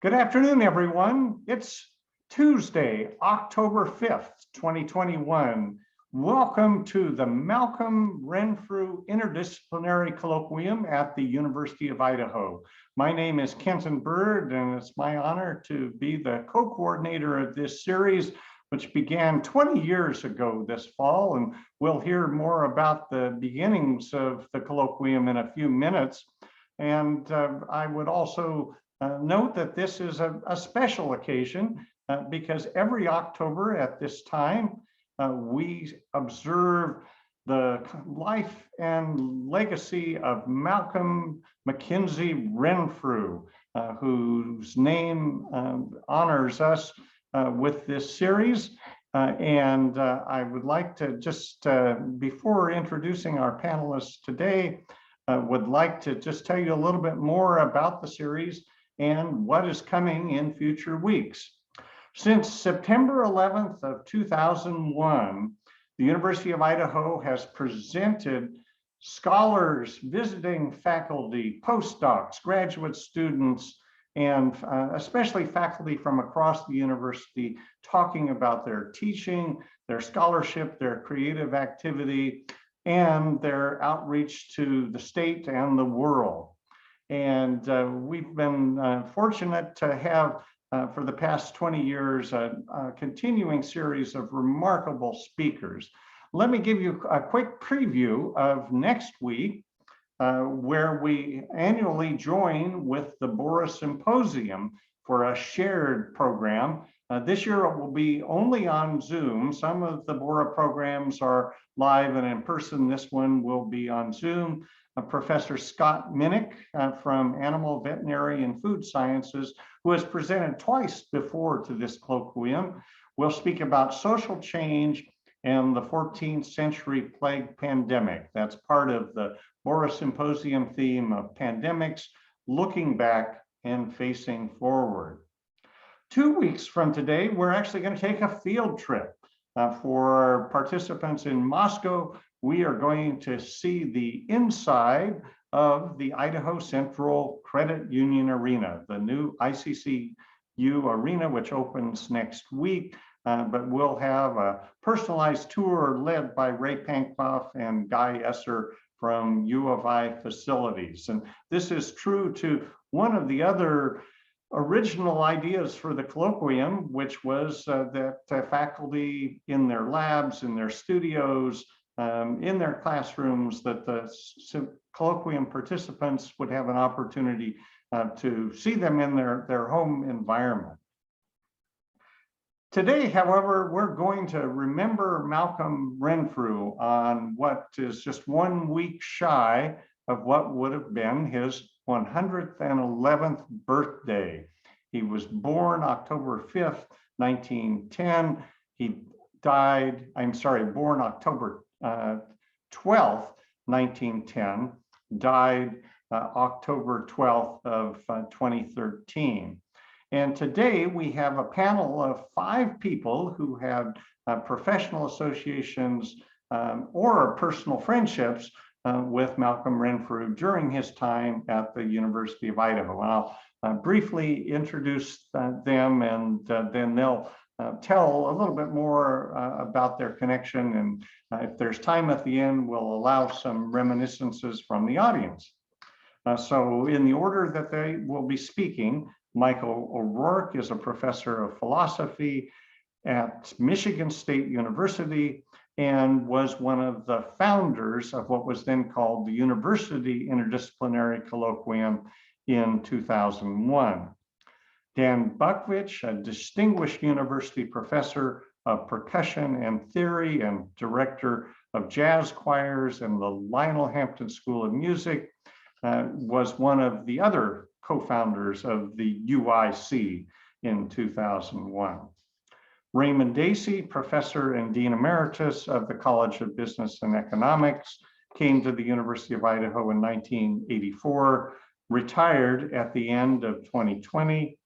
Good afternoon, everyone. It's Tuesday, October 5th, 2021. Welcome to the Malcolm Renfrew Interdisciplinary Colloquium at the University of Idaho. My name is Kenton Bird, and it's my honor to be the co-coordinator of this series, which began 20 years ago this fall, and we'll hear more about the beginnings of the colloquium in a few minutes. And I would also note that this is a special occasion because every October at this time, we observe the life and legacy of Malcolm Mackenzie Renfrew, whose name honors us with this series. And I would like to just, before introducing our panelists today, would like to just tell you a little bit more about the series and what is coming in future weeks. Since September 11th of 2001, the University of Idaho has presented scholars, visiting faculty, postdocs, graduate students, and especially faculty from across the university talking about their teaching, their scholarship, their creative activity, and their outreach to the state and the world. And we've been fortunate to have, for the past 20 years, a continuing series of remarkable speakers. Let me give you a quick preview of next week, where we annually join with the Bora Symposium for a shared program. This year it will be only on Zoom. Some of the Bora programs are live and in person. This one will be on Zoom. Professor Scott Minnick from Animal Veterinary and Food Sciences, who has presented twice before to this colloquium, will speak about social change and the 14th century plague pandemic. That's part of the Bora Symposium theme of pandemics, looking back and facing forward. 2 weeks from today, we're actually going to take a field trip. For participants in Moscow, we are going to see the inside of the Idaho Central Credit Union Arena, the new ICCU arena, which opens next week. But we'll have a personalized tour led by Ray Pankloff and Guy Esser from U of I facilities. And this is true to one of the other original ideas for the colloquium, which was that faculty in their labs, in their studios, in their classrooms, that the colloquium participants would have an opportunity to see them in their home environment. Today, however, we're going to remember Malcolm Renfrew on what is just 1 week shy of what would have been his 111th birthday. He was born October 5th, 1910. He died, born October 12th, 1910, died October 12th of 2013. And today we have a panel of 5 people who had professional associations or personal friendships with Malcolm Renfrew during his time at the University of Idaho. And I'll briefly introduce them, and then they'll tell a little bit more about their connection. And if there's time at the end, we'll allow some reminiscences from the audience. So in the order that they will be speaking, Michael O'Rourke is a professor of philosophy at Michigan State University and was one of the founders of what was then called the University Interdisciplinary Colloquium in 2001. Dan Bukvich, a distinguished university professor of percussion and theory and director of jazz choirs in the Lionel Hampton School of Music, was one of the other co-founders of the UIC in 2001. Raymond Dacey, professor and dean emeritus of the College of Business and Economics, came to the University of Idaho in 1984, retired at the end of 2020.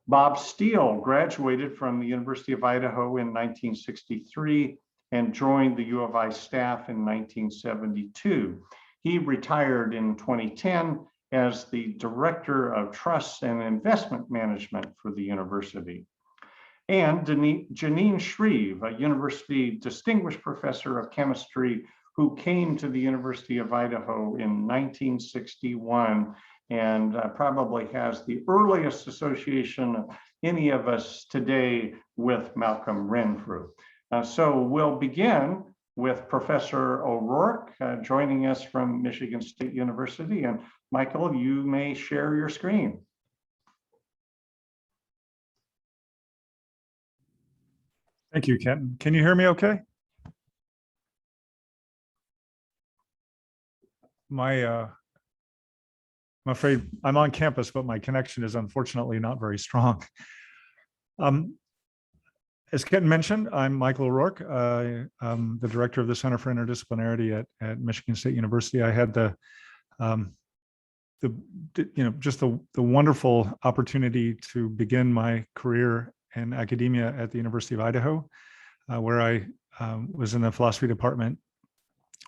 Bob Steele graduated from the University of Idaho in 1963 and joined the U of I staff in 1972. He retired in 2010 as the Director of Trusts and Investment Management for the university. And Jean'ne Shreeve, a University Distinguished Professor of Chemistry who came to the University of Idaho in 1961 and probably has the earliest association of any of us today with Malcolm Renfrew. So we'll begin with Professor O'Rourke joining us from Michigan State University. And Michael, you may share your screen. Thank you, Kenton. Can you hear me okay? I'm afraid I'm on campus, but my connection is unfortunately not very strong. As Kenton mentioned, I'm Michael O'Rourke. I'm the director of the Center for Interdisciplinarity at Michigan State University. I had the wonderful opportunity to begin my career in academia at the University of Idaho, where I was in the philosophy department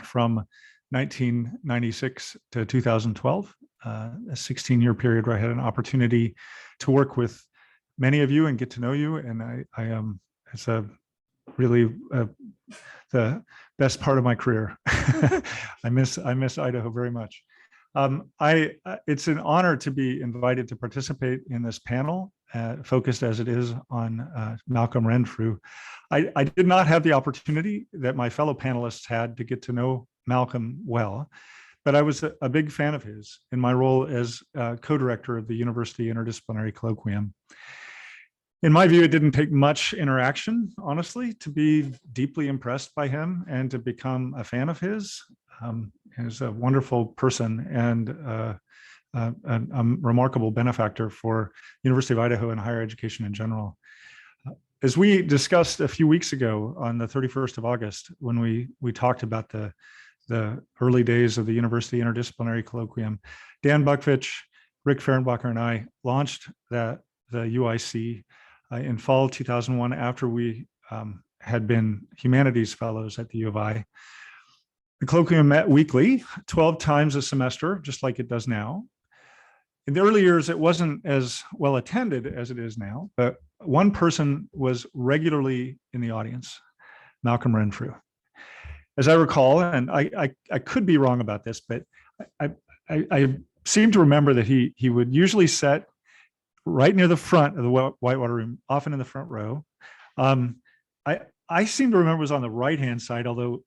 from 1996 to 2012, a 16-year period where I had an opportunity to work with many of you and get to know you. And it's really the best part of my career. I miss Idaho very much. It's an honor to be invited to participate in this panel, focused as it is on Malcolm Renfrew. I did not have the opportunity that my fellow panelists had to get to know Malcolm well, but I was a big fan of his in my role as co-director of the University Interdisciplinary Colloquium. In my view, it didn't take much interaction, honestly, to be deeply impressed by him and to become a fan of his. He's a wonderful person and a remarkable benefactor for University of Idaho and higher education in general. As we discussed a few weeks ago on the 31st of August, when we talked about the early days of the University Interdisciplinary Colloquium, Dan Bukvich, Rick Fehrenbacher, and I launched the UIC in fall 2001 after we had been humanities fellows at the U of I. The colloquium met weekly, 12 times a semester, just like it does now. In the early years, it wasn't as well attended as it is now, but one person was regularly in the audience, Malcolm Renfrew. As I recall, and I could be wrong about this, but I seem to remember that he would usually sit right near the front of the Whitewater Room, often in the front row. I seem to remember it was on the right-hand side, although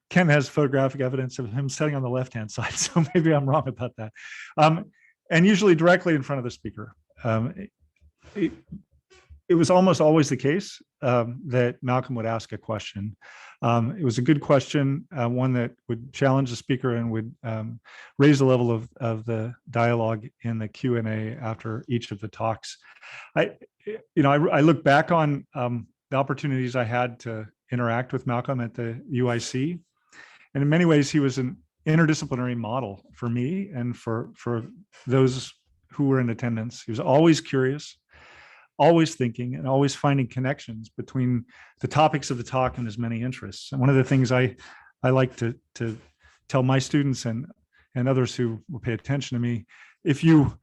Ken has photographic evidence of him sitting on the left-hand side, so maybe I'm wrong about that. And usually directly in front of the speaker. It was almost always the case that Malcolm would ask a question. It was a good question, one that would challenge the speaker and would raise the level of the dialogue in the Q&A after each of the talks. I look back on the opportunities I had to interact with Malcolm at the UIC, and in many ways he was an interdisciplinary model for me and for those who were in attendance. He was always curious, always thinking, and always finding connections between the topics of the talk and his many interests. And one of the things I like to tell my students and others who will pay attention to me, if you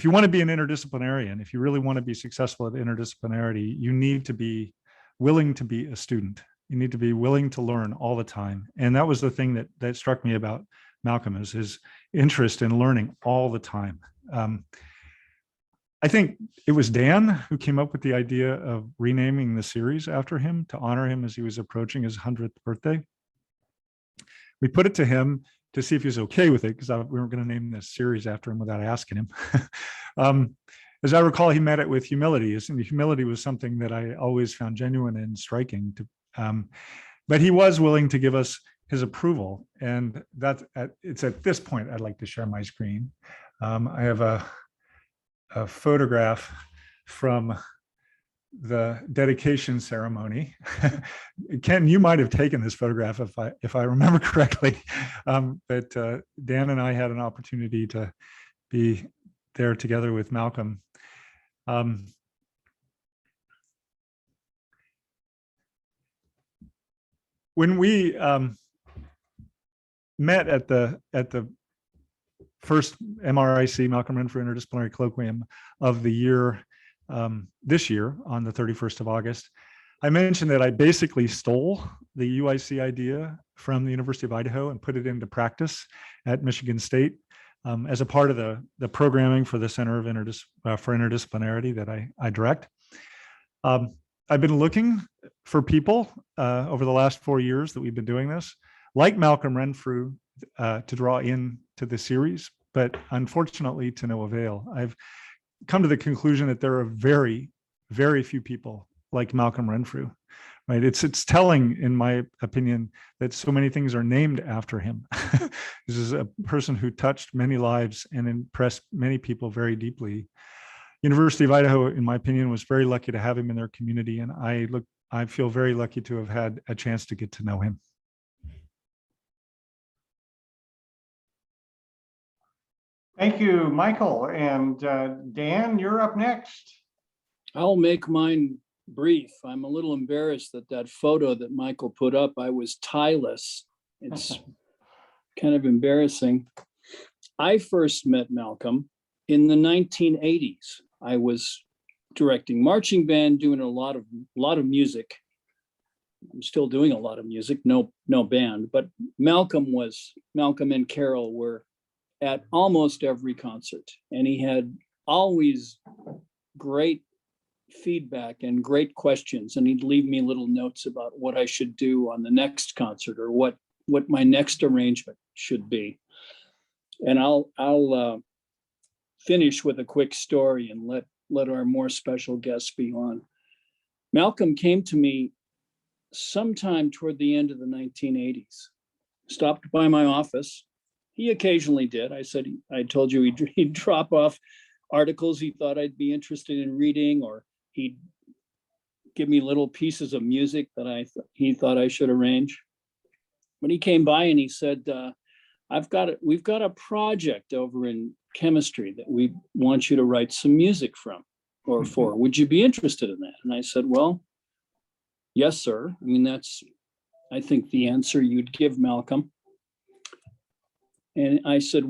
want to be an interdisciplinarian, if you really want to be successful at interdisciplinarity, you need to be willing to be a student. You need to be willing to learn all the time. And that was the thing that struck me about Malcolm, is his interest in learning all the time. I think it was Dan who came up with the idea of renaming the series after him to honor him as he was approaching his 100th birthday. We put it to him to see if he was okay with it, because we weren't going to name this series after him without asking him. As I recall, he met it with humility, and the humility was something that I always found genuine and striking. But he was willing to give us his approval, and it's at this point I'd like to share my screen. I have a photograph from the dedication ceremony. Ken, you might have taken this photograph if I remember correctly, but Dan and I had an opportunity to be there together with Malcolm. When we met at the first MRIC, Malcolm Renfrew Interdisciplinary Colloquium of the year, this year on the 31st of August. I mentioned that I basically stole the UIC idea from the University of Idaho and put it into practice at Michigan State as a part of the programming for the Center of for Interdisciplinarity that I direct. I've been looking for people over the last 4 years that we've been doing this, like Malcolm Renfrew, to draw in to the series, but unfortunately to no avail. I've come to the conclusion that there are very, very few people like Malcolm Renfrew, right? It's telling, in my opinion, that so many things are named after him. This is a person who touched many lives and impressed many people very deeply. University of Idaho, in my opinion, was very lucky to have him in their community, and I feel very lucky to have had a chance to get to know him. Thank you, Michael. And Dan, you're up next. I'll make mine brief. I'm a little embarrassed that photo that Michael put up, I was tieless. It's kind of embarrassing. I first met Malcolm in the 1980s. I was directing marching band, doing a lot of music. I'm still doing a lot of music, no band, but Malcolm and Carol were at almost every concert, and he had always great feedback and great questions, and he'd leave me little notes about what I should do on the next concert or what my next arrangement should be. And I'll finish with a quick story and let our more special guests be on. Malcolm came to me sometime toward the end of the 1980s, stopped by my office. He occasionally did. I told you he'd drop off articles he thought I'd be interested in reading, or he'd give me little pieces of music that he thought I should arrange. But he came by and he said, we've got a project over in chemistry that we want you to write some music from or for. Would you be interested in that? And I said, well, yes, sir. I mean, that's, I think, the answer you'd give Malcolm. And I said,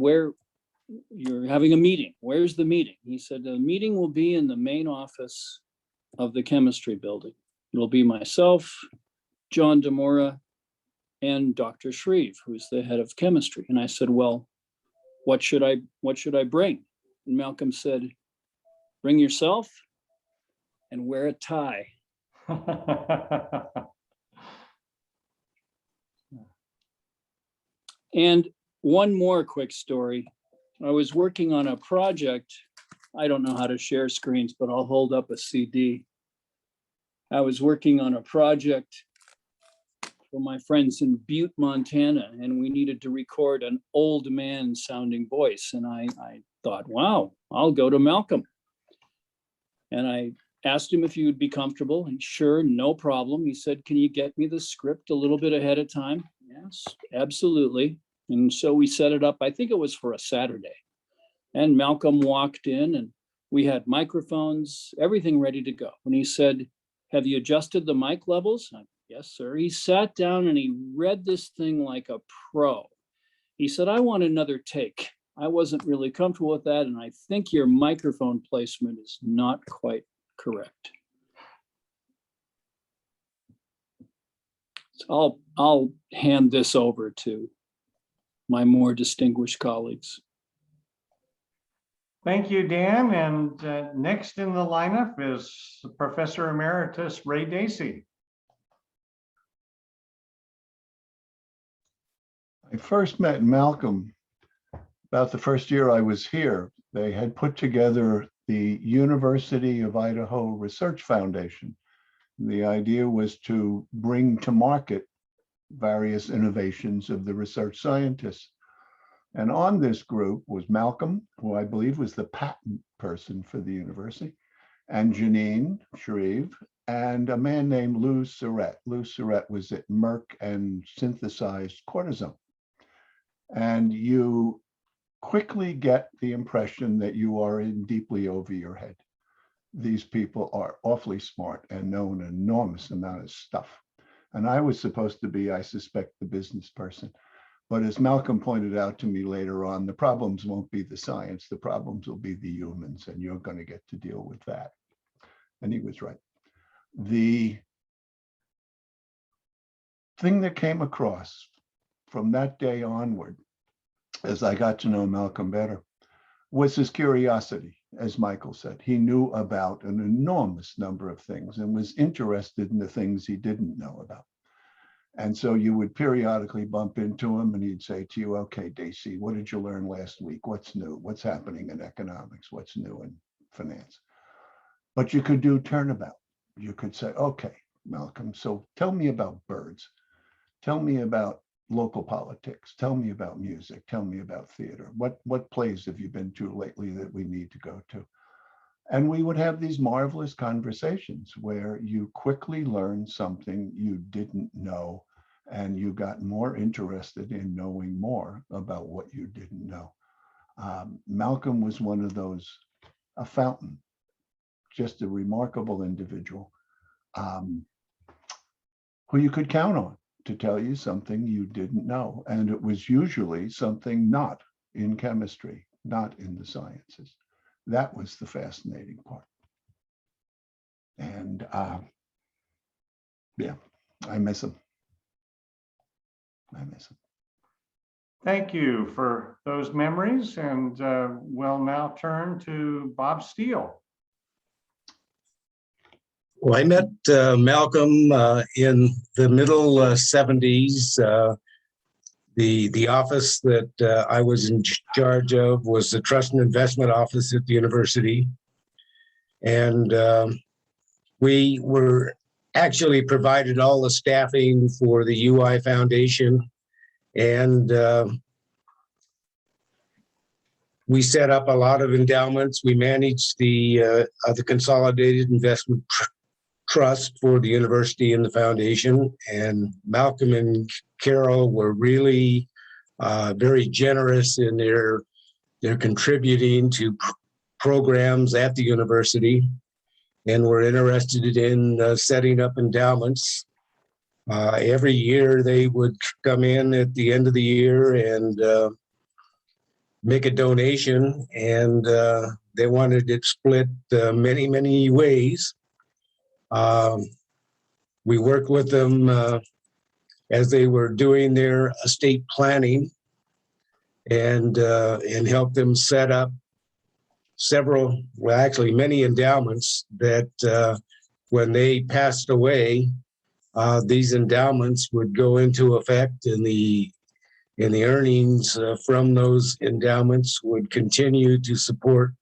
you're having a meeting. Where's the meeting? He said, the meeting will be in the main office of the chemistry building. It'll be myself, John DeMora, and Dr. Shreeve, who's the head of chemistry. And I said, well, what should I bring? And Malcolm said, bring yourself and wear a tie. And one more quick story. I was working on a project. I don't know how to share screens, but I'll hold up a CD. I was working on a project for my friends in Butte, Montana, and we needed to record an old man sounding voice. And I thought, wow, I'll go to Malcolm. And I asked him if he would be comfortable, and sure, no problem. He said, can you get me the script a little bit ahead of time? Yes, absolutely. And so we set it up. I think it was for a Saturday. And Malcolm walked in and we had microphones, everything ready to go. And he said, have you adjusted the mic levels? Yes, sir. He sat down and he read this thing like a pro. He said, I want another take. I wasn't really comfortable with that. And I think your microphone placement is not quite correct. So I'll hand this over to my more distinguished colleagues. Thank you, Dan. And next in the lineup is Professor Emeritus Ray Dacey. I first met Malcolm about the first year I was here. They had put together the University of Idaho Research Foundation. The idea was to bring to market various innovations of the research scientists. And on this group was Malcolm, who I believe was the patent person for the university, and Jean'ne Shreeve, and a man named Lou Surratt. Lou Surratt was at Merck and synthesized cortisone. And you quickly get the impression that you are in deeply over your head. These people are awfully smart and know an enormous amount of stuff. And I was supposed to be, I suspect, the business person. But as Malcolm pointed out to me later on, the problems won't be the science, the problems will be the humans, and you're going to get to deal with that. And he was right. The thing that came across from that day onward, as I got to know Malcolm better, was his curiosity. As Michael said, he knew about an enormous number of things and was interested in the things he didn't know about. And so you would periodically bump into him and he'd say to you, okay, Dacey, what did you learn last week? What's new? What's happening in economics? What's new in finance? But you could do turnabout. You could say, okay, Malcolm, so tell me about birds. Tell me about local politics. Tell me about music. Tell me about theater. What plays have you been to lately that we need to go to? And we would have these marvelous conversations where you quickly learn something you didn't know, and you got more interested in knowing more about what you didn't know. Malcolm was one of those, a fountain, just a remarkable individual who you could count on to tell you something you didn't know. And it was usually something not in chemistry, not in the sciences. That was the fascinating part. And yeah, I miss him. I miss him. Thank you for those memories. And we'll now turn to Bob Steele. Well, I met Malcolm in the middle 70s. The office that I was in charge of was the Trust and Investment Office at the university. And we were actually provided all the staffing for the UI Foundation. And we set up a lot of endowments. We managed the Consolidated Investment Trust for the university and the foundation. And Malcolm and Carol were really very generous in their contributing to programs at the university, and were interested in setting up endowments. Every year they would come in at the end of the year and make a donation, and they wanted it split many, many ways. We worked with them as they were doing their estate planning, and helped them set up several, well, actually many endowments that when they passed away, these endowments would go into effect, and the earnings from those endowments would continue to support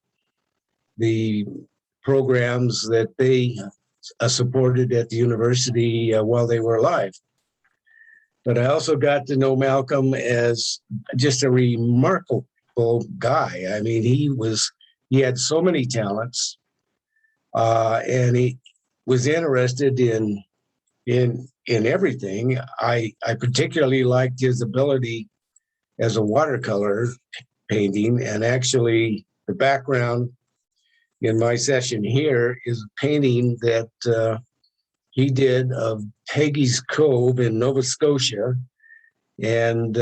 the programs that they supported at the university while they were alive. But I also got to know Malcolm as just a remarkable guy. I mean, he had so many talents, and he was interested in everything. I particularly liked his ability as a watercolor painting, and actually the background in my session here is a painting that he did of Peggy's Cove in Nova Scotia. And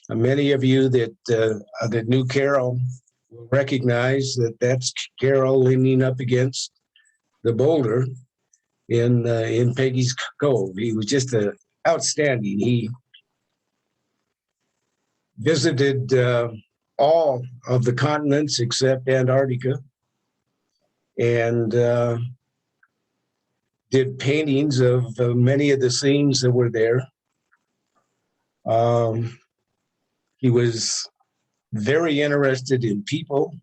many of you that knew Carol will recognize that that's Carol leaning up against the boulder in Peggy's Cove. He was just outstanding. He visited all of the continents except Antarctica, and did paintings of many of the scenes that were there. He was very interested in people.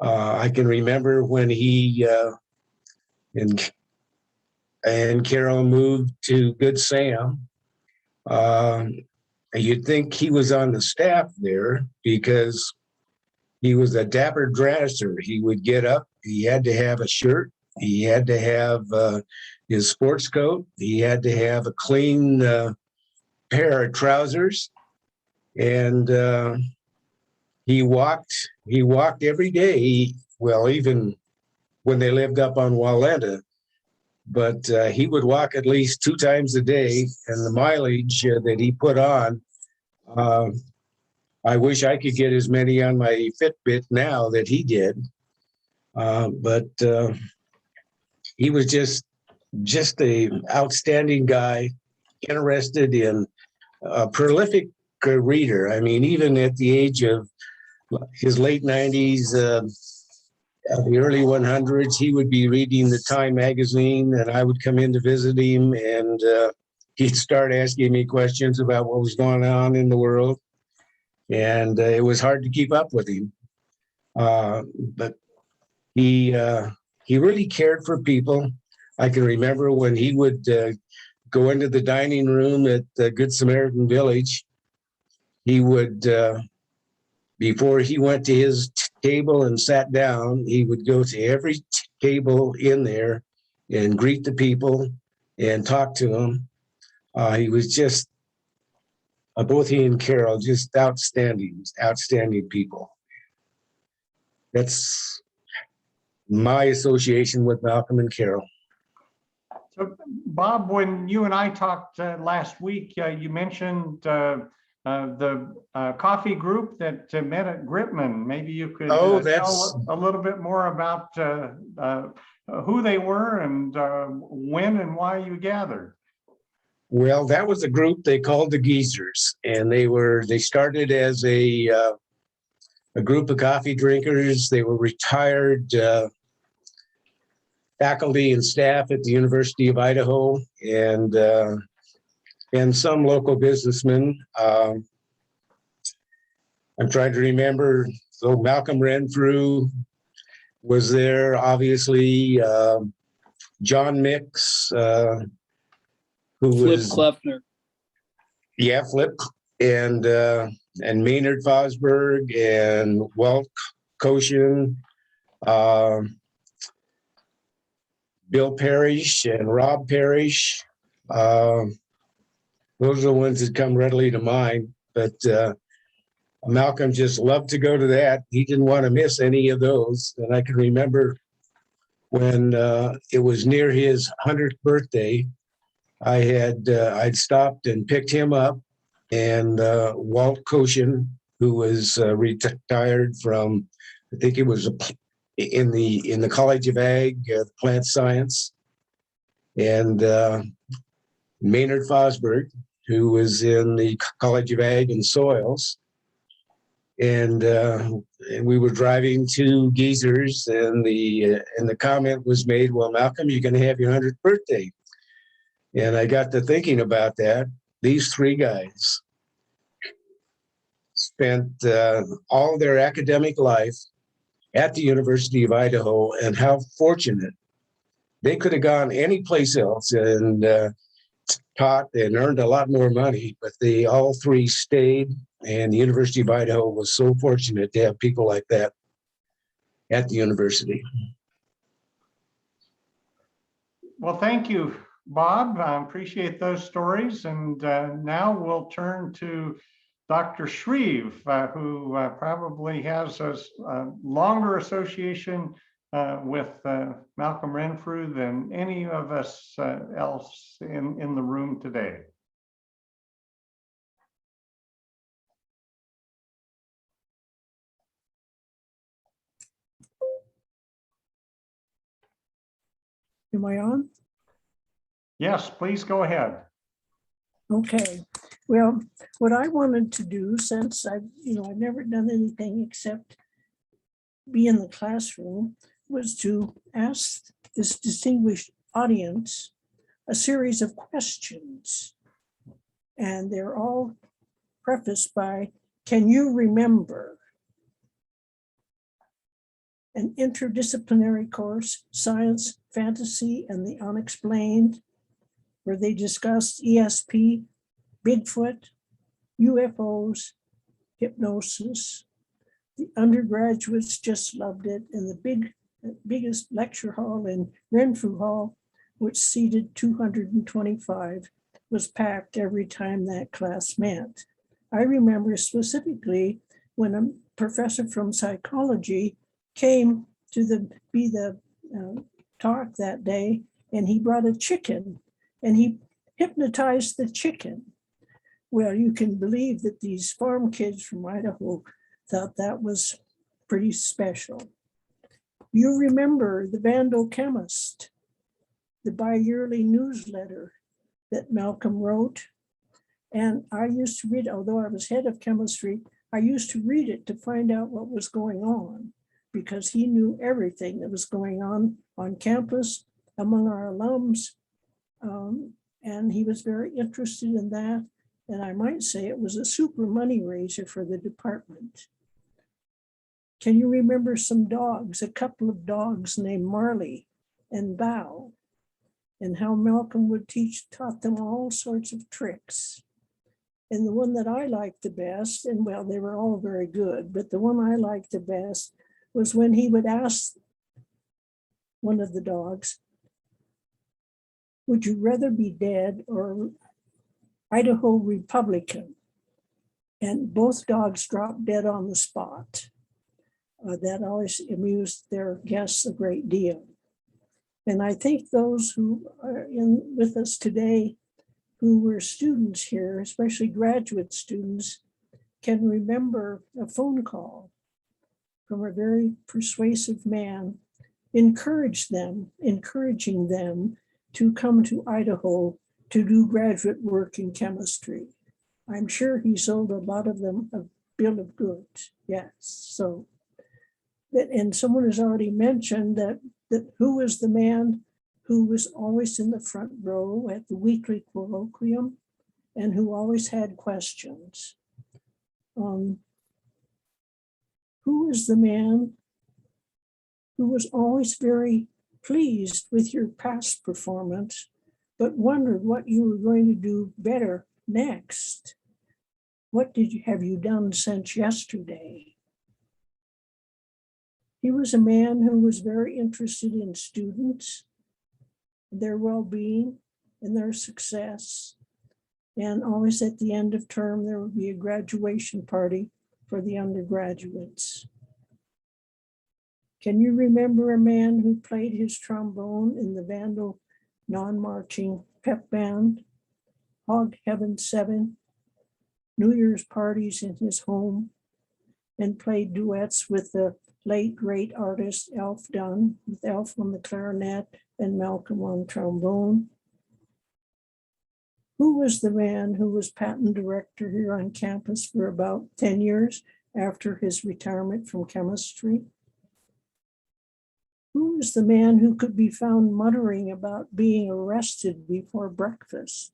I can remember when he and Carol moved to Good Sam. You'd think he was on the staff there because he was a dapper dresser. He would get up, he had to have a shirt, he had to have his sports coat, he had to have a clean pair of trousers, and he walked every day. Well, even when they lived up on Wallenda, but he would walk at least 2 times a day, and the mileage that he put on I wish I could get as many on my Fitbit now that he did. But he was just a outstanding guy, interested in a prolific reader. I mean, even at the age of his late 90s, the early 100s, he would be reading the Time magazine, and I would come in to visit him, and he'd start asking me questions about what was going on in the world. And it was hard to keep up with him. But he really cared for people. I can remember when he would go into the dining room at the Good Samaritan Village, he would, before he went to his table and sat down, he would go to every table in there and greet the people and talk to them. He was just, both he and Carol, just outstanding people. That's my association with Malcolm and Carol. So, Bob, when you and I talked last week, you mentioned the coffee group that met at Gritman. Maybe you could tell a little bit more about who they were and when and why you gathered. Well, that was a group they called the Geezers, and they started as a group of coffee drinkers. They were retired faculty and staff at the University of Idaho, and some local businessmen. I'm trying to remember. So Malcolm Renfrew was there, obviously. John Mix, who Flip was Kleffner. Yeah, Flip, and Maynard Fosberg and Walt Koshin, Bill Parrish and Rob Parrish. Those are the ones that come readily to mind. But Malcolm just loved to go to that. He didn't want to miss any of those. And I can remember when it was near his 100th birthday, I'd stopped and picked him up, and Walt Koshin, who was retired from, I think it was in the College of Ag, Plant Science, and Maynard Fosberg, who was in the College of Ag and Soils, and we were driving to Geezers, and the comment was made, "Well, Malcolm, you're going to have your 100th birthday." And I got to thinking about that. These three guys spent all their academic life at the University of Idaho, and how fortunate. They could have gone any place else and taught and earned a lot more money, but they all three stayed, and the University of Idaho was so fortunate to have people like that at the university. Well, thank you, Bob. I appreciate those stories. And now we'll turn to Dr. Shreeve, who probably has a longer association with Malcolm Renfrew than any of us else in the room today. Am I on? Yes, please go ahead. Okay. Well, what I wanted to do, since I've never done anything except be in the classroom, was to ask this distinguished audience a series of questions. And they're all prefaced by, can you remember? An interdisciplinary course, Science, Fantasy, and the Unexplained, where they discussed ESP, Bigfoot, UFOs, hypnosis. The undergraduates just loved it, and the biggest lecture hall in Renfrew Hall, which seated 225, was packed every time that class met. I remember specifically when a professor from psychology came to be the talk that day, and he brought a chicken, and he hypnotized the chicken. Well, you can believe that these farm kids from Idaho thought that was pretty special. You remember the Vandal chemist, the bi-yearly newsletter that Malcolm wrote. And I used to read, although I was head of chemistry, I used to read it to find out what was going on, because he knew everything that was going on campus among our alums. And he was very interested in that. And I might say it was a super money raiser for the department. Can you remember some dogs, a couple of dogs named Marley and Bow, and how Malcolm would taught them all sorts of tricks? And the one that I liked the best, and well, they were all very good, but the one I liked the best was when he would ask one of the dogs, would you rather be dead or Idaho Republican? And both dogs dropped dead on the spot. That always amused their guests a great deal. And I think those who are with us today, who were students here, especially graduate students, can remember a phone call from a very persuasive man, encouraging them to come to Idaho to do graduate work in chemistry. I'm sure he sold a lot of them a bill of goods. Yes, so. And someone has already mentioned that who was the man who was always in the front row at the weekly colloquium and who always had questions. Who was the man who was always very pleased with your past performance, but wondered what you were going to do better next? What have you done since yesterday? He was a man who was very interested in students, their well-being and their success. And always at the end of term, there would be a graduation party for the undergraduates. Can you remember a man who played his trombone in the Vandal non-marching pep band, Hog Heaven 7, New Year's parties in his home, and played duets with the late great artist Alf Dunn, with Alf on the clarinet and Malcolm on trombone? Who was the man who was patent director here on campus for about 10 years after his retirement from chemistry? Who was the man who could be found muttering about being arrested before breakfast?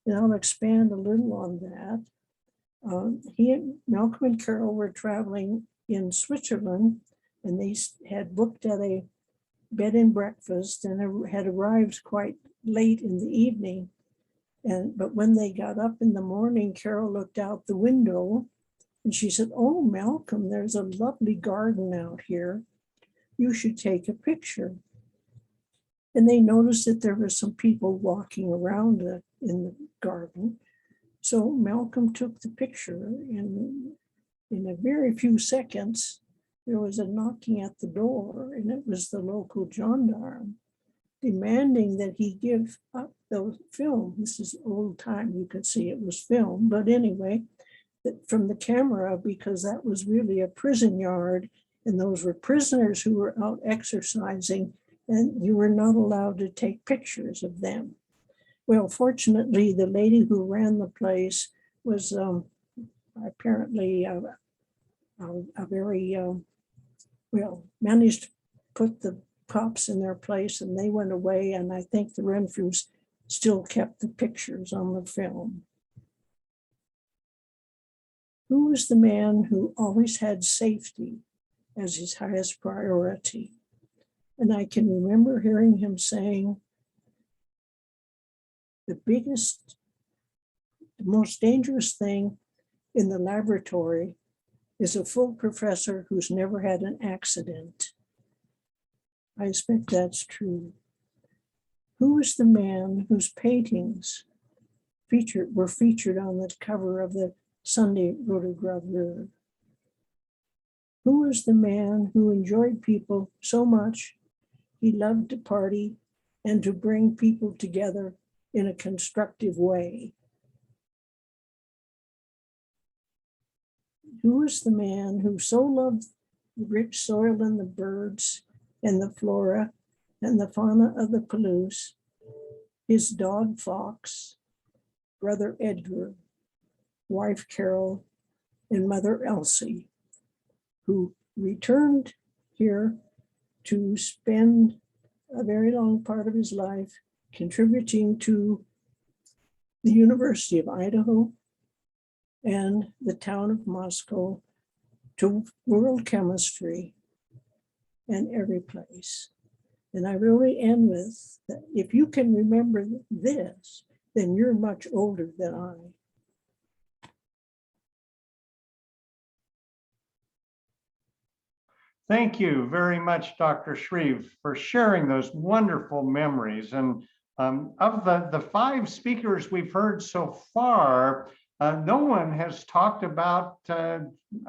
And I'll expand a little on that. Malcolm and Carol were traveling in Switzerland, and they had booked at a bed and breakfast and had arrived quite late in the evening. But when they got up in the morning, Carol looked out the window and she said, "Oh, Malcolm, there's a lovely garden out here. You should take a picture." And they noticed that there were some people walking around in the garden. So Malcolm took the picture, and in a very few seconds, there was a knocking at the door, and it was the local gendarme demanding that he give up the film. This is old time, you could see it was film, but anyway, from the camera, because that was really a prison yard, and those were prisoners who were out exercising, and you were not allowed to take pictures of them. Well, fortunately, the lady who ran the place was apparently a very, managed to put the cops in their place, and they went away, and I think the Renfrews still kept the pictures on the film. Who was the man who always had safety as his highest priority? And I can remember hearing him saying, the most dangerous thing in the laboratory is a full professor who's never had an accident. I expect that's true. Who is the man whose paintings were featured on the cover of the Sunday Rotogravure? Who is the man who enjoyed people so much he loved to party and to bring people together in a constructive way? who is the man who so loved the rich soil and the birds and the flora and the fauna of the Palouse, his dog Fox, brother Edgar, wife Carol, and mother Elsie, who returned here to spend a very long part of his life contributing to the University of Idaho and the town of Moscow, to world chemistry and every place. And I really end with that if you can remember this, then you're much older than I. Thank you very much, Dr. Shreeve, for sharing those wonderful memories. And of the 5 speakers we've heard so far, no one has talked about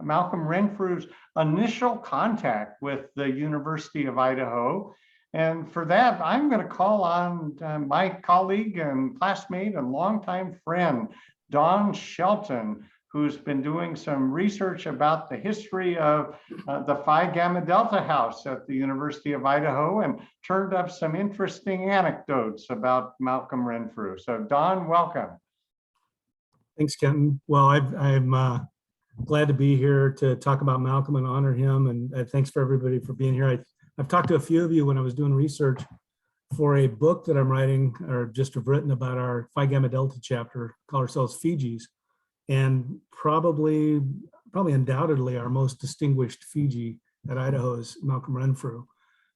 Malcolm Renfrew's initial contact with the University of Idaho. And for that, I'm going to call on my colleague and classmate and longtime friend, Don Shelton, who's been doing some research about the history of the Phi Gamma Delta House at the University of Idaho and turned up some interesting anecdotes about Malcolm Renfrew. So Don, welcome. Thanks, Kenton. Well, I'm glad to be here to talk about Malcolm and honor him. And thanks for everybody for being here. I've talked to a few of you when I was doing research for a book that I'm writing, or just have written about our Phi Gamma Delta chapter, call ourselves Fiji's. And probably undoubtedly our most distinguished Fiji at Idaho is Malcolm Renfrew.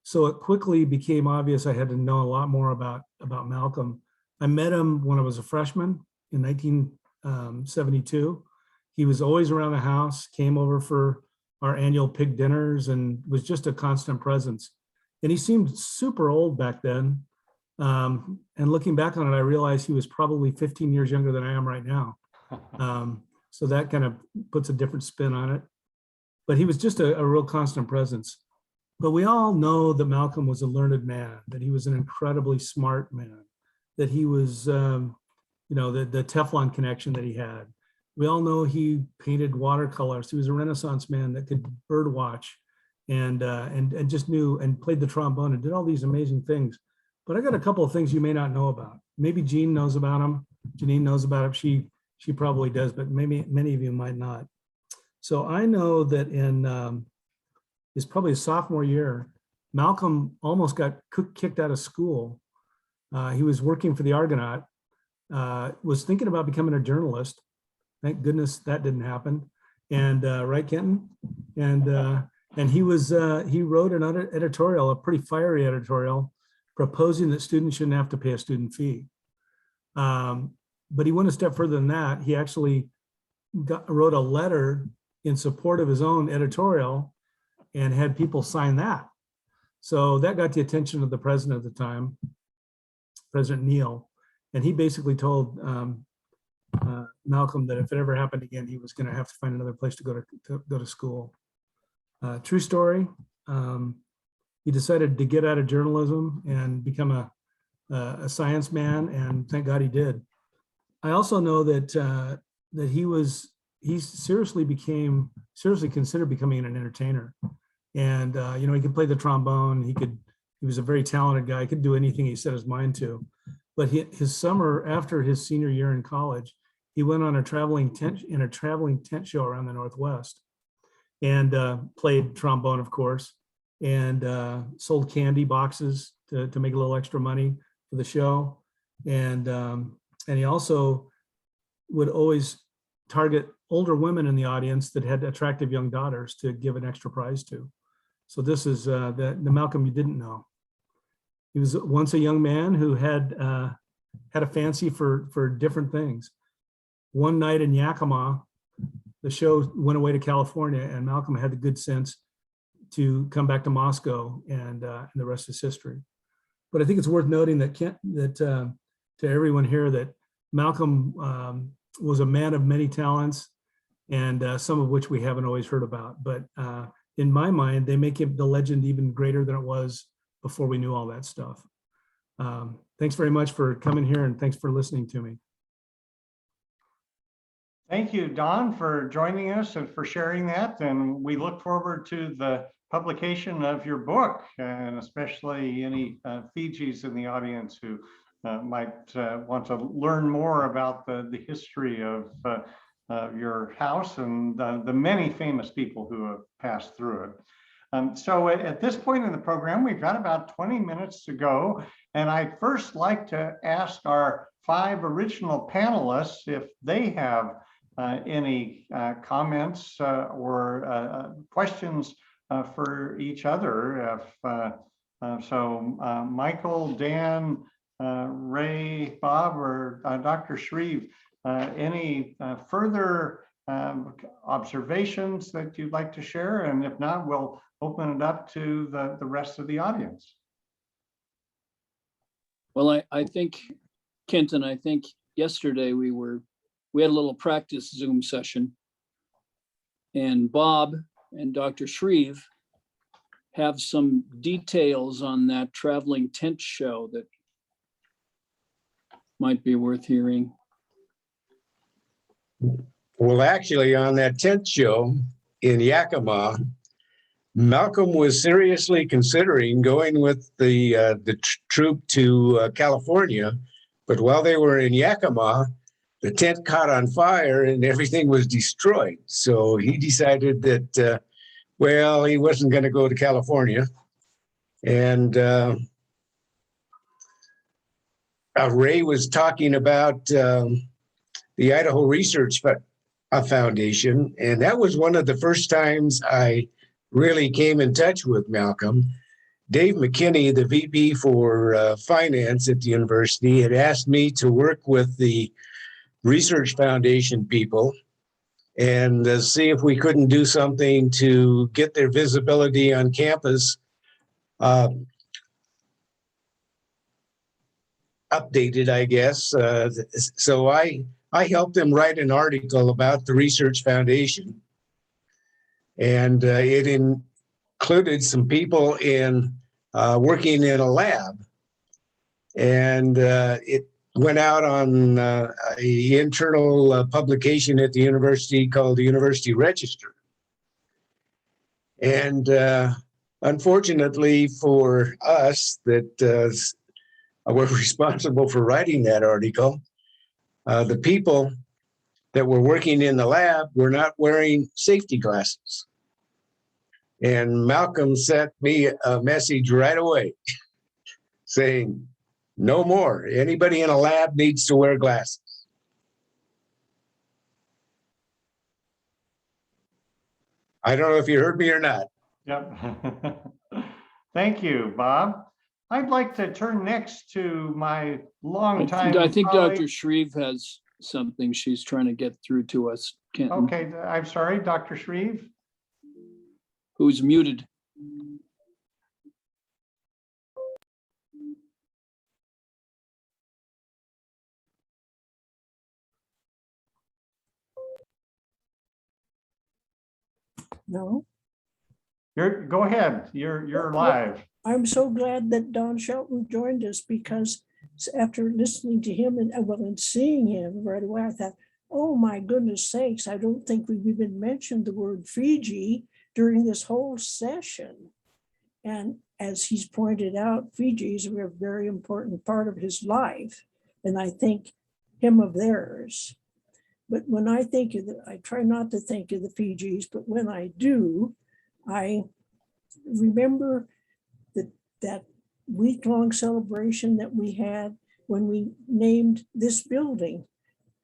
So it quickly became obvious I had to know a lot more about Malcolm. I met him when I was a freshman in 1972. He was always around the house, came over for our annual pig dinners, and was just a constant presence. And he seemed super old back then. And looking back on it, I realized he was probably 15 years younger than I am right now. So that kind of puts a different spin on it. But he was just a real constant presence. But we all know that Malcolm was a learned man, that he was an incredibly smart man, that he was, the Teflon connection that he had. We all know he painted watercolors. He was a Renaissance man that could bird watch and just knew and played the trombone and did all these amazing things. But I got a couple of things you may not know about. Maybe Jeanne knows about him. Jeanine knows about him. She probably does, but maybe many of you might not. So I know that in his probably his sophomore year, Malcolm almost got kicked out of school. He was working for the Argonaut, was thinking about becoming a journalist. Thank goodness that didn't happen. And right, Kenton? And he wrote an editorial, a pretty fiery editorial, proposing that students shouldn't have to pay a student fee. But he went a step further than that. He actually wrote a letter in support of his own editorial and had people sign that. So that got the attention of the president at the time, President Neal. And he basically told Malcolm that if it ever happened again, he was going to have to find another place to go to school. True story. He decided to get out of journalism and become a science man, and thank God he did. I also know that he seriously considered becoming an entertainer, and he could play the trombone. He was a very talented guy. He could do anything he set his mind to. But his summer after his senior year in college, he went on a traveling tent show around the Northwest, and played trombone, of course, and sold candy boxes to make a little extra money for the show, and he also would always target older women in the audience that had attractive young daughters to give an extra prize to. So this is the Malcolm you didn't know. He was once a young man who had a fancy for different things. One night in Yakima, the show went away to California, and Malcolm had the good sense to come back to Moscow, and the rest is history. But I think it's worth noting that to everyone here that Malcolm was a man of many talents, and some of which we haven't always heard about. But in my mind, they make the legend even greater than it was before we knew all that stuff. Thanks very much for coming here, and thanks for listening to me. Thank you, Don, for joining us and for sharing that. And we look forward to the publication of your book, and especially any Fijis in the audience who might want to learn more about the history of your house and the many famous people who have passed through it. So at this point in the program, we've got about 20 minutes to go. And I'd first like to ask our 5 original panelists if they have any comments or questions for each other. Michael, Dan, Ray, Bob, or Dr. Shreeve, any further observations that you'd like to share? And if not, we'll open it up to the rest of the audience. Well, I think, Kenton, I think yesterday we had a little practice Zoom session, and Bob and Dr. Shreeve have some details on that traveling tent show that might be worth hearing. Well, actually, on that tent show in Yakima, Malcolm was seriously considering going with the troop to California, but while they were in Yakima, the tent caught on fire and everything was destroyed. So he decided that, well, he wasn't going to go to California. And Ray was talking about the Idaho Research Foundation, and that was one of the first times I really came in touch with Malcolm. Dave McKinney, the VP for finance at the university, had asked me to work with the Research Foundation people and see if we couldn't do something to get their visibility on campus updated, I guess. So I helped them write an article about the Research Foundation, and it included some people working in a lab, and it went out on an internal publication at the university called the University Register. And unfortunately for us that were responsible for writing that article, the people that were working in the lab were not wearing safety glasses. And Malcolm sent me a message right away saying, no more. Anybody in a lab needs to wear glasses. I don't know if you heard me or not. Yep. Thank you, Bob. I'd like to turn next to my longtime I think colleague. Dr. Shreeve has something she's trying to get through to us, Kenton, Okay, I'm sorry, Dr. Shreeve. who's muted. No, Go ahead. You're live. I'm so glad that Don Shelton joined us, because after listening to him and seeing him right away, I thought, oh my goodness sakes, I don't think we've even mentioned the word Fiji during this whole session. And as he's pointed out, Fiji is a very important part of his life, and I think him of theirs. But when I think of I try not to think of the Fijis, but when I do, I remember that week-long celebration that we had when we named this building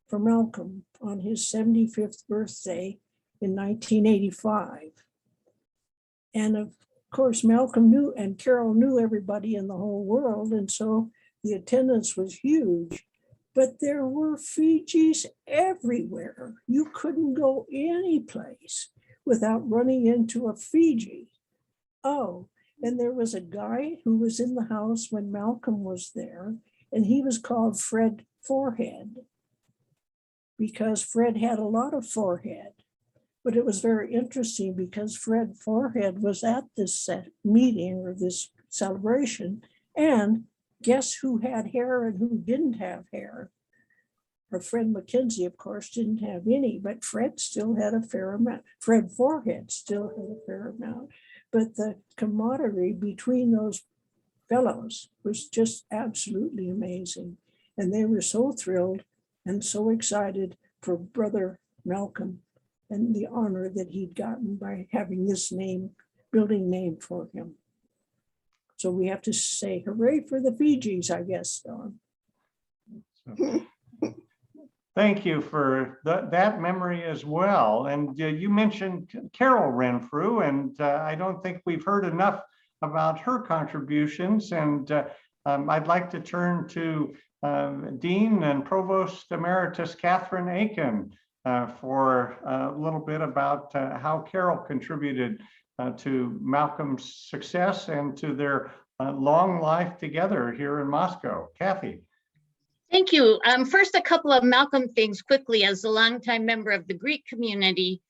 for Malcolm on his 75th birthday in 1985. And of course, Malcolm knew, and Carol knew everybody in the whole world, and so the attendance was huge. But there were Fijis everywhere. You couldn't go any place without running into a Fiji. Oh, and there was a guy who was in the house when Malcolm was there, and he was called Fred Forehead, because Fred had a lot of forehead. But it was very interesting because Fred Forehead was at this meeting or this celebration, and guess who had hair and who didn't have hair? Fred Mackenzie, of course, didn't have any, but Fred still had a fair amount. Fred Forehead still had a fair amount. But the camaraderie between those fellows was just absolutely amazing. And they were so thrilled and so excited for Brother Malcolm and the honor that he'd gotten by having this name, building name for him. So we have to say hooray for the Fijis, I guess, Don. Thank you for that memory as well. And you mentioned Carol Renfrew, and I don't think we've heard enough about her contributions. And I'd like to turn to Dean and Provost Emeritus Catherine Aiken for a little bit about how Carol contributed to Malcolm's success and to their long life together here in Moscow. Kathy. Thank you. First, a couple of Malcolm things quickly. As a longtime member of the Greek community,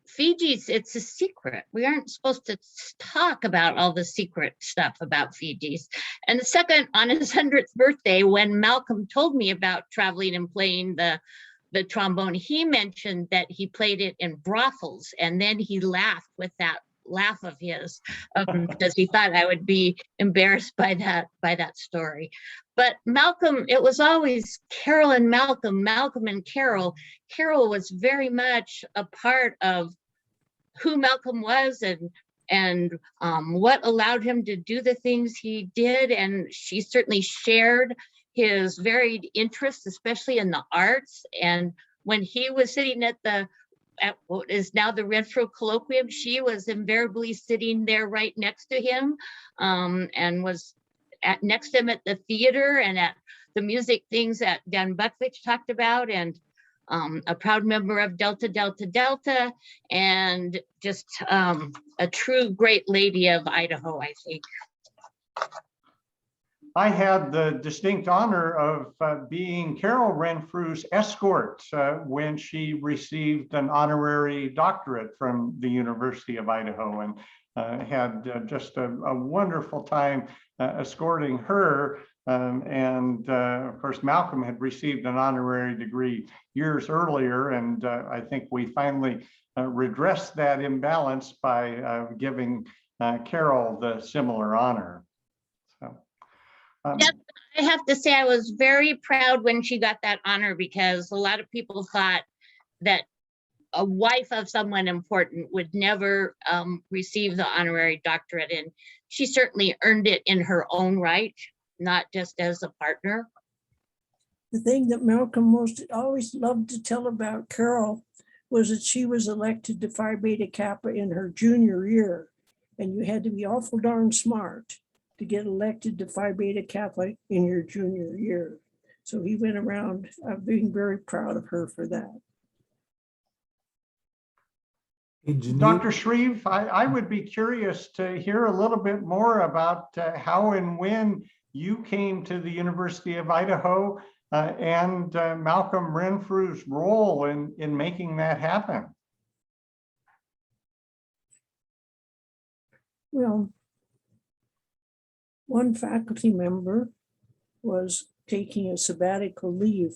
Fiji's, it's a secret. We aren't supposed to talk about all the secret stuff about Fiji's. And the second, on his 100th birthday, when Malcolm told me about traveling and playing the trombone, he mentioned that he played it in brothels, and then he laughed with that laugh of his because he thought I would be embarrassed by that story. But Malcolm, it was always Carol and Malcolm, Malcolm and Carol. Carol was very much a part of who Malcolm was and what allowed him to do the things he did. And she certainly shared his varied interests, especially in the arts. And when he was sitting at what is now the Renfrew Colloquium, she was invariably sitting there right next to him, and was next to him at the theater and at the music things that Dan Bukvich talked about, and a proud member of Delta Delta Delta, and just a true great lady of Idaho, I think. I had the distinct honor of being Carol Renfrew's escort when she received an honorary doctorate from the University of Idaho, and had just a wonderful time escorting her. And of course, Malcolm had received an honorary degree years earlier, and I think we finally redressed that imbalance by giving Carol the similar honor. So. Yes, I have to say I was very proud when she got that honor, because a lot of people thought that a wife of someone important would never receive the honorary doctorate, and she certainly earned it in her own right, not just as a partner. The thing that Malcolm most always loved to tell about Carol was that she was elected to Phi Beta Kappa in her junior year, and you had to be awful darn smart to get elected to Phi Beta Kappa in your junior year. So he went around being very proud of her for that. Hey, Jean'ne. Dr. Shreeve, I would be curious to hear a little bit more about how and when you came to the University of Idaho and Malcolm Renfrew's role in making that happen. Well, one faculty member was taking a sabbatical leave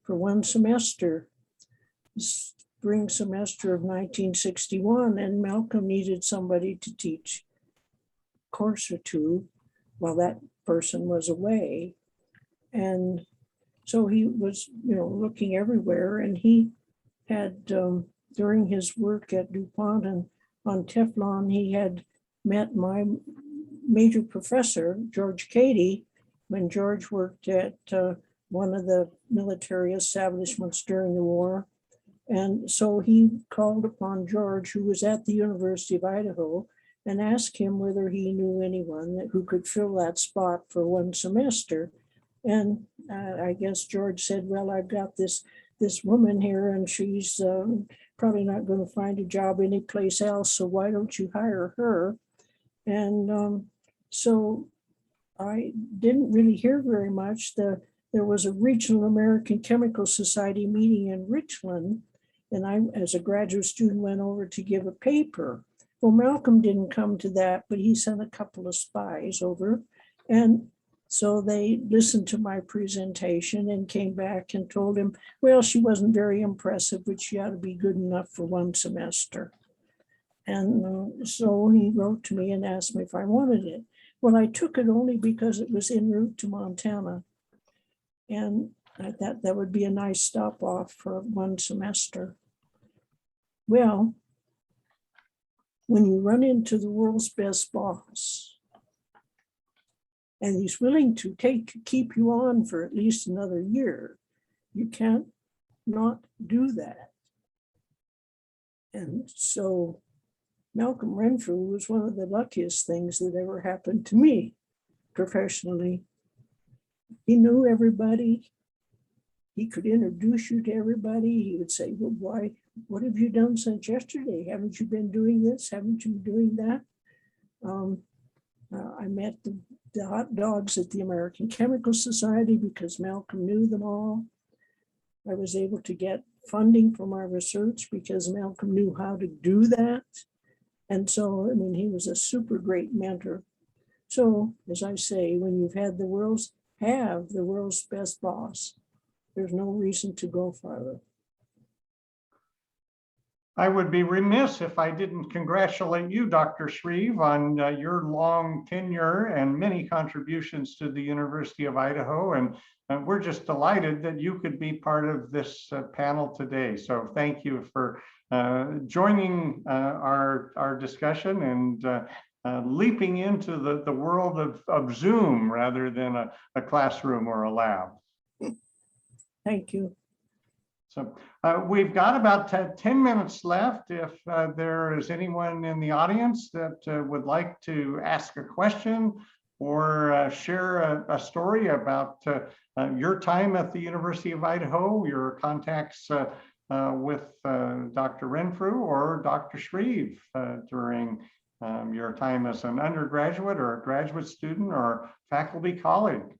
for one semester, spring semester of 1961, and Malcolm needed somebody to teach a course or two while that person was away. And so he was, looking everywhere, and he had, during his work at DuPont and on Teflon, he had met my major professor, George Cady, when George worked at one of the military establishments during the war. And so he called upon George, who was at the University of Idaho, and asked him whether he knew anyone who could fill that spot for one semester. And I guess George said, well, I've got this woman here, and she's probably not going to find a job anyplace else, so why don't you hire her? And so I didn't really hear very much. There was a Regional American Chemical Society meeting in Richland, and I, as a graduate student, went over to give a paper. Well, Malcolm didn't come to that, but he sent a couple of spies over. And So they listened to my presentation and came back and told him, well, she wasn't very impressive, but she ought to be good enough for one semester. And so he wrote to me and asked me if I wanted it. Well, I took it only because it was en route to Montana. And I thought that would be a nice stop off for one semester. Well, when you run into the world's best boss, and he's willing to keep you on for at least another year, you can't not do that. And so Malcolm Renfrew was one of the luckiest things that ever happened to me professionally. He knew everybody. He could introduce you to everybody. He would say, well, why, what have you done since yesterday? Haven't you been doing this? Haven't you been doing that? I met the hot dogs at the American Chemical Society because Malcolm knew them all. I was able to get funding for my research because Malcolm knew how to do that. And so, I mean, he was a super great mentor. So, as I say, when you've had the world's best boss, there's no reason to go farther. I would be remiss if I didn't congratulate you, Dr. Shreeve, on your long tenure and many contributions to the University of Idaho. And we're just delighted that you could be part of this panel today. So thank you for joining our discussion and leaping into the world of Zoom rather than a classroom or a lab. Thank you. So we've got about 10 minutes left. If there is anyone in the audience that would like to ask a question or share a story about your time at the University of Idaho, your contacts with Dr. Renfrew or Dr. Shreeve during your time as an undergraduate or a graduate student or faculty colleague.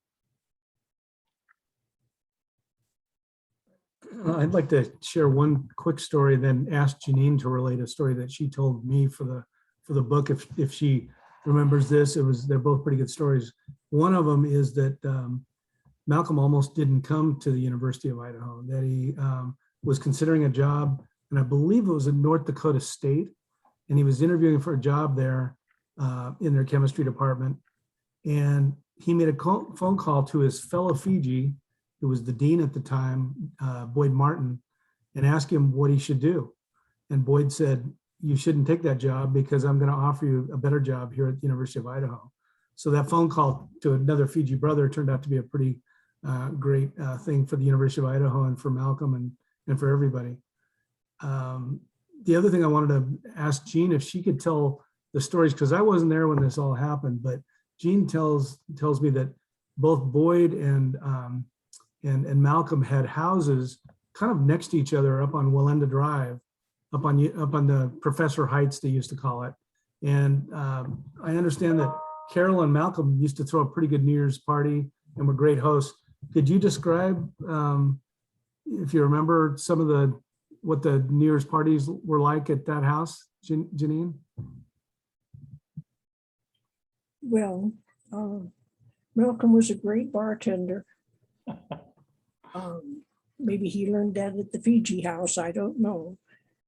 I'd like to share one quick story, then ask Jean'ne to relate a story that she told me for the book. If she remembers this, they're both pretty good stories. One of them is that Malcolm almost didn't come to the University of Idaho, that he was considering a job, and I believe it was in North Dakota State, and he was interviewing for a job there in their chemistry department. And he made a phone call to his fellow Fiji, who was the dean at the time, Boyd Martin, and asked him what he should do. And Boyd said, you shouldn't take that job because I'm going to offer you a better job here at the University of Idaho. So that phone call to another Fiji brother turned out to be a pretty great thing for the University of Idaho and for Malcolm and for everybody. The other thing I wanted to ask Jeanne if she could tell the stories, because I wasn't there when this all happened, but Jeanne tells me that both Boyd and Malcolm had houses kind of next to each other up on Willenda Drive, up on the Professor Heights, they used to call it. And I understand that Carol and Malcolm used to throw a pretty good New Year's party and were great hosts. Could you describe, if you remember, some of what the New Year's parties were like at that house, Jeanne? Well, Malcolm was a great bartender. Maybe he learned that at the Fiji house, I don't know.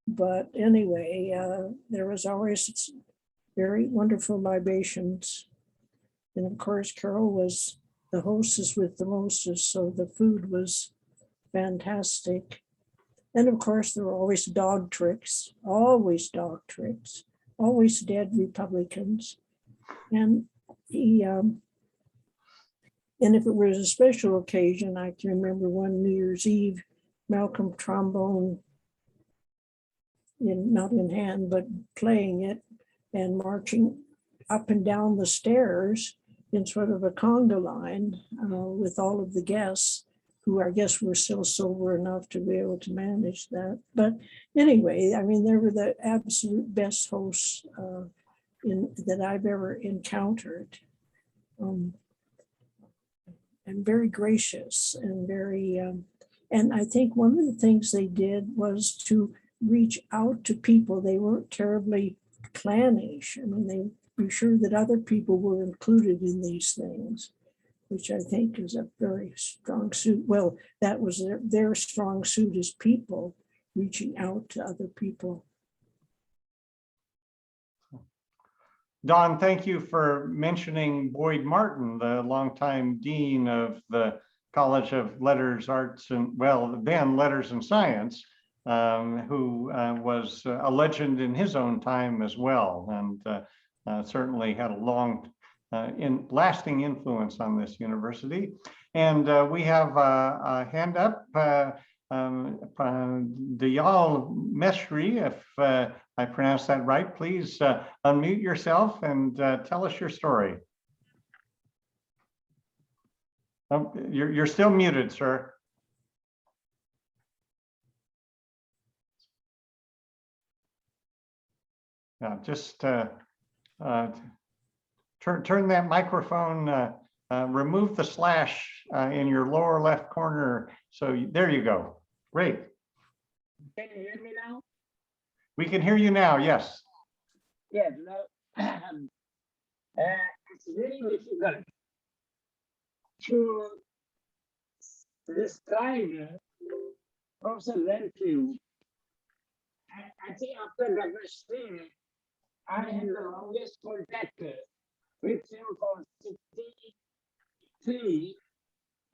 But anyway, there was always very wonderful libations. And of course, Carol was the hostess with the mostest, so the food was fantastic. And of course, there were always dog tricks, always dead Republicans. And and if it was a special occasion, I can remember one New Year's Eve, Malcolm trombone, not in hand, but playing it and marching up and down the stairs in sort of a conga line with all of the guests who I guess were still sober enough to be able to manage that. But anyway, I mean, they were the absolute best hosts that I've ever encountered. And very gracious and very, and I think one of the things they did was to reach out to people. They weren't terribly clannish. I mean, they be sure that other people were included in these things. which I think is a very strong suit. Well, that was their strong suit as people, reaching out to other people. Don, thank you for mentioning Boyd Martin, the longtime dean of the College of Letters, Arts, and then Letters and Science, who was a legend in his own time as well, and certainly had a long, lasting influence on this university. And we have a hand up, Dayal Meshri, if I pronounced that right. Please unmute yourself and tell us your story. Oh, you're still muted, sir. Yeah, just turn that microphone, remove the slash in your lower left corner. So there you go. Great. Can you hear me now? We can hear you now, yes. Yes. It's very difficult to describe Professor Renfrew. I think after Dr. Steele, I had the longest contact with him from 63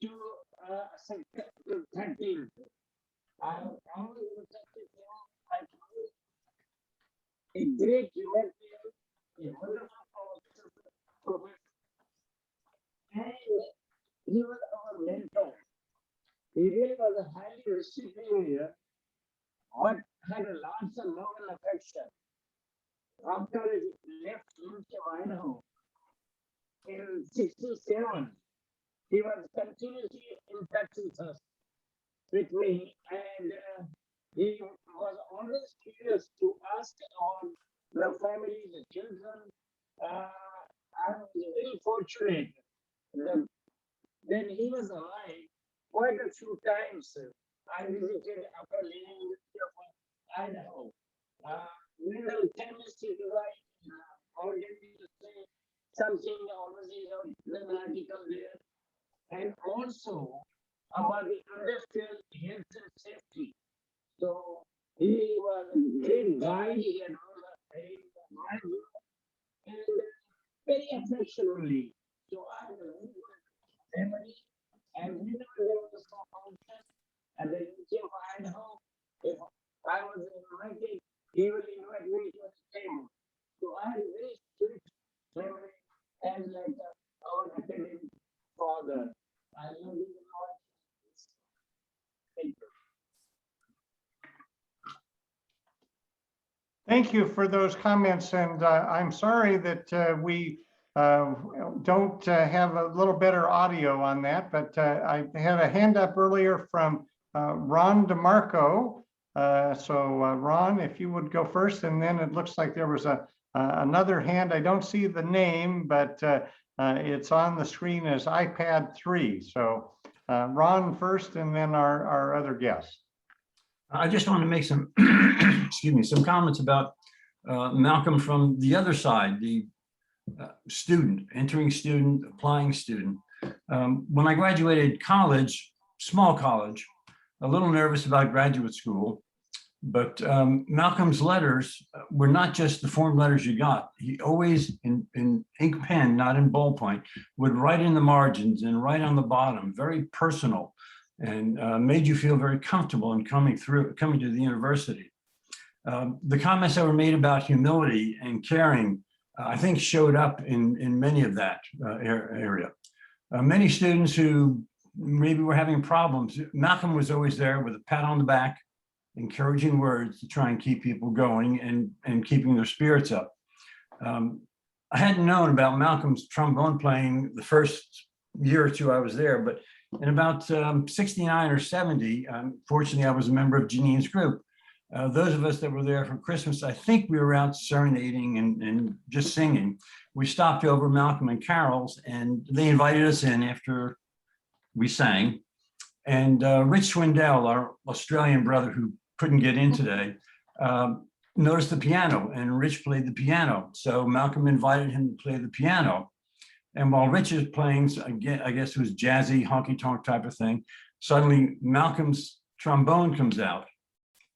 to 13. I always respected him. I found a great human being, a wonderful professor. And he was our mentor. He really was a highly disciplined, but had a lots of love and affection. After he left University of Idaho in 67, he was continuously in touch with me, and he was always curious to ask on the family, the children. I was very fortunate that when he was alive, quite a few times I visited after leaving University of Idaho. When the chemist is right, already to say something, always an article there, and also about the industrial health and safety. So he was a great guide. He had all the and very affectionately. So I was a family, and whenever there was a function at the University of Idaho, if I was invited, he would invite me to the table. So I had a very strict family and like our academic father. I love you a lot. Thank you. Thank you for those comments, and I'm sorry that we don't have a little better audio on that, but I had a hand up earlier from Ron DeMarco. Ron, if you would go first, and then it looks like there was another hand. I don't see the name, but it's on the screen as iPad 3. So Ron first, and then our other guest. I just want to make some, excuse me, some comments about Malcolm from the other side, the student, entering student, applying student. When I graduated college, small college, a little nervous about graduate school, but Malcolm's letters were not just the form letters you got. He always, in ink pen, not in ballpoint, would write in the margins and write on the bottom, very personal, and made you feel very comfortable in coming to the university. The comments that were made about humility and caring, I think showed up in many of that area. Many students who maybe were having problems, Malcolm was always there with a pat on the back, encouraging words to try and keep people going and keeping their spirits up. I hadn't known about Malcolm's trombone playing the first year or two I was there, but in about 69 or 70, fortunately I was a member of Jeanne's group. Those of us that were there for Christmas, I think we were out serenading and just singing. We stopped over Malcolm and Carol's, and they invited us in after we sang. And Rich Swindell, our Australian brother who couldn't get in today, noticed the piano, and Rich played the piano. So Malcolm invited him to play the piano. And while Rich is playing, again, I guess it was jazzy, honky-tonk type of thing, suddenly Malcolm's trombone comes out.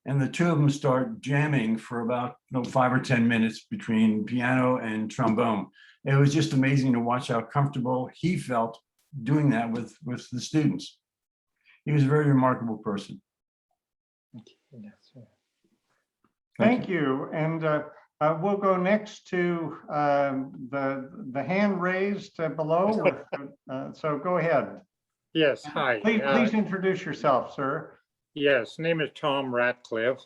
And the two of them start jamming for about 5 or 10 minutes between piano and trombone. It was just amazing to watch how comfortable he felt doing that with the students. He was a very remarkable person. Thank you. And we'll go next to the hand raised below. So go ahead. Yes, hi. Please introduce yourself, sir. Yes, name is Tom Ratcliffe.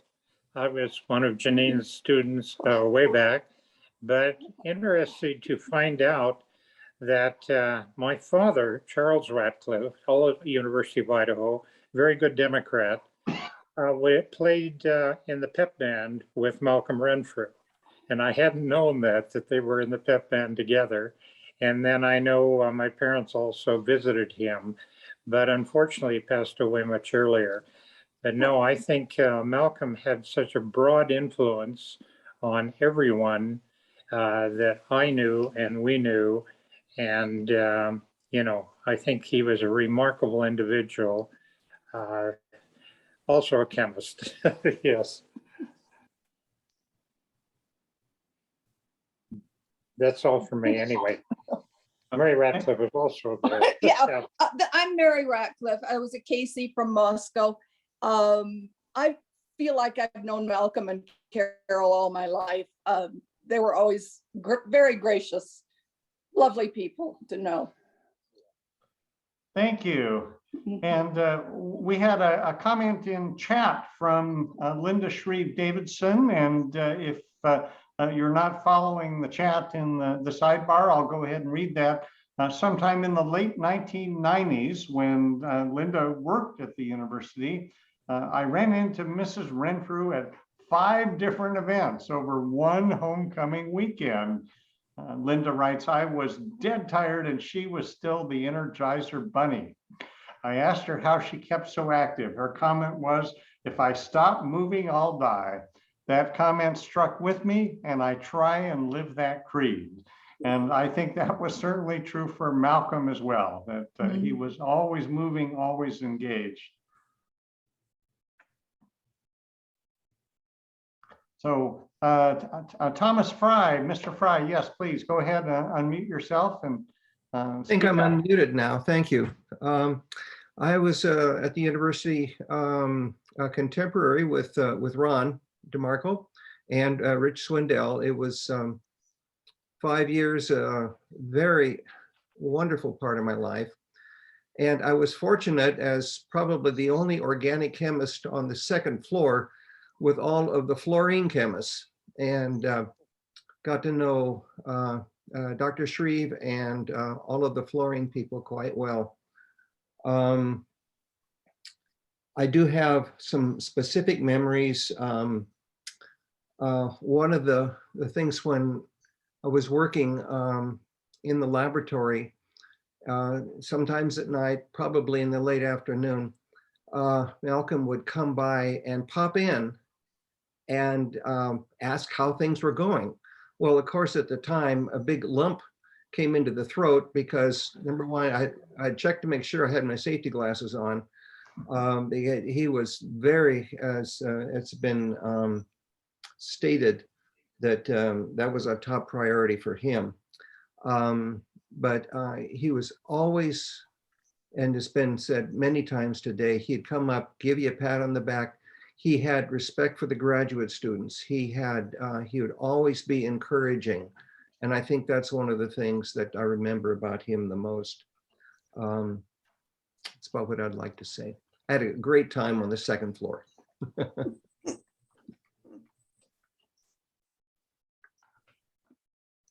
I was one of Jeanne's students way back, but interested to find out that my father, Charles Ratcliffe, fellow at the University of Idaho, very good Democrat, played in the pep band with Malcolm Renfrew. And I hadn't known that they were in the pep band together. And then I know my parents also visited him, but unfortunately he passed away much earlier. But no, I think Malcolm had such a broad influence on everyone that I knew and we knew. And, I think he was a remarkable individual, also a chemist. Yes. That's all for me anyway. Mary Ratcliffe was also there. Yeah, I'm Mary Ratcliffe. I was a KC from Moscow. I feel like I've known Malcolm and Carol all my life. They were always very gracious, lovely people to know. Thank you. And we had a comment in chat from Linda Shreeve Davidson. And if you're not following the chat in the sidebar, I'll go ahead and read that. Sometime in the late 1990s, when Linda worked at the university, I ran into Mrs. Renfrew at 5 different events over one homecoming weekend. Linda writes, I was dead tired and she was still the Energizer bunny. I asked her how she kept so active. Her comment was, if I stop moving, I'll die. That comment struck with me and I try and live that creed. And I think that was certainly true for Malcolm as well, that he was always moving, always engaged. So Thomas Fry, Mr. Fry, yes, please go ahead and unmute yourself. And I think I'm unmuted now. Thank you. I was at the university contemporary with Ron DeMarco and Rich Swindell. It was 5 years, a very wonderful part of my life. And I was fortunate as probably the only organic chemist on the second floor with all of the fluorine chemists, and got to know Dr. Shreeve and all of the fluorine people quite well. I do have some specific memories. One of the things when I was working in the laboratory, sometimes at night, probably in the late afternoon, Malcolm would come by and pop in and ask how things were going. Well, of course, at the time, a big lump came into the throat because, number one, I checked to make sure I had my safety glasses on. He was very, as it's been stated, that that was a top priority for him. But he was always, and it's been said many times today, he'd come up, give you a pat on the back. He had respect for the graduate students. He would always be encouraging. And I think that's one of the things that I remember about him the most. That's about what I'd like to say. I had a great time on the second floor.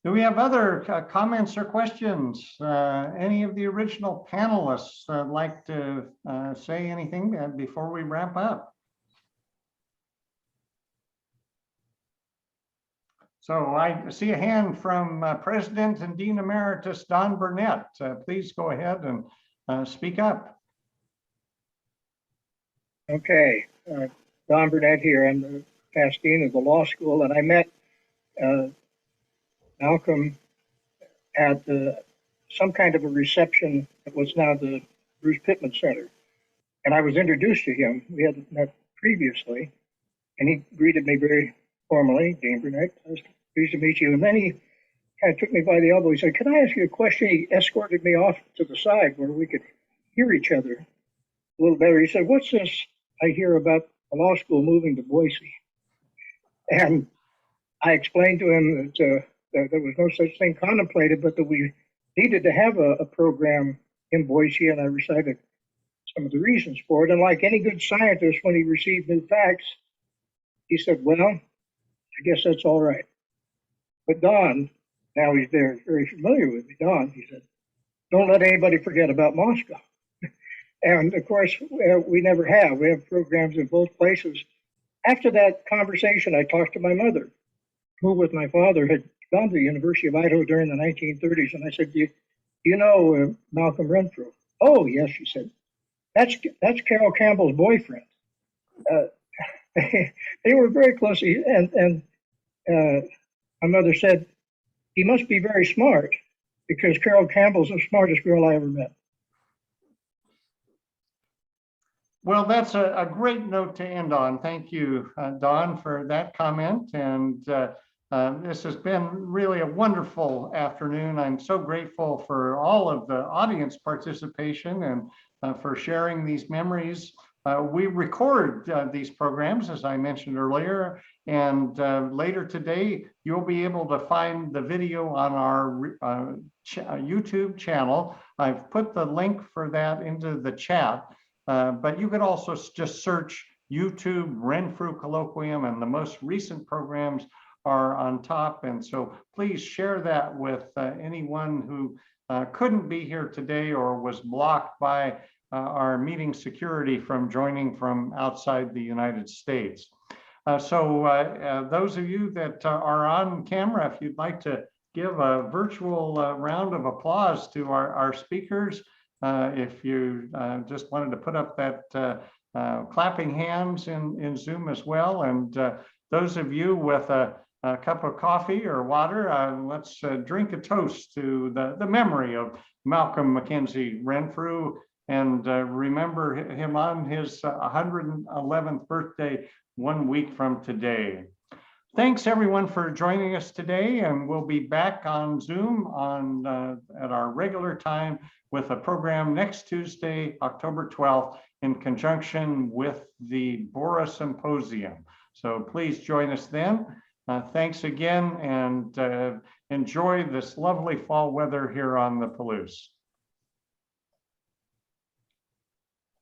Do we have other comments or questions? Any of the original panelists like to say anything before we wrap up? So I see a hand from President and Dean Emeritus Don Burnett. Please go ahead and speak up. Okay, Don Burnett here. I'm the past dean of the law school, and I met Malcolm at the some kind of a reception at what's now the Bruce Pittman Center. And I was introduced to him. We hadn't met previously. And he greeted me very formally, Dean Burnett, pleased to meet you. And then he kind of took me by the elbow. He said, "Can I ask you a question?" He escorted me off to the side where we could hear each other a little better. He said, "What's this I hear about the law school moving to Boise?" And I explained to him that there was no such thing contemplated, but that we needed to have a program in Boise, and I recited some of the reasons for it. And like any good scientist, when he received new facts, he said, "Well, I guess that's all right. But Don," now he's there, very familiar with me, Don, he said, "don't let anybody forget about Moscow." And of course, we never have. We have programs in both places. After that conversation, I talked to my mother, who with my father had gone to the University of Idaho during the 1930s. And I said, "Do you know Malcolm Renfrew?" "Oh, yes," she said. That's Carol Campbell's boyfriend." They were very close. And my mother said, "He must be very smart because Carol Campbell's the smartest girl I ever met." Well, that's a great note to end on. Thank you, Don, for that comment. And this has been really a wonderful afternoon. I'm so grateful for all of the audience participation and for sharing these memories. We record these programs, as I mentioned earlier, and later today, you'll be able to find the video on our YouTube channel. I've put the link for that into the chat. But you could also just search YouTube Renfrew Colloquium, and the most recent programs are on top. And so please share that with anyone who couldn't be here today or was blocked by our meeting security from joining from outside the United States. So those of you that are on camera, if you'd like to give a virtual round of applause to our speakers, if you just wanted to put up that clapping hands in Zoom as well. And those of you with a cup of coffee or water, let's drink a toast to the memory of Malcolm Mackenzie Renfrew and remember him on his 111th birthday 1 week from today. Thanks everyone for joining us today, and we'll be back on Zoom at our regular time with a program next Tuesday, October 12th, in conjunction with the Bora Symposium. So please join us then. Thanks again, and enjoy this lovely fall weather here on the Palouse.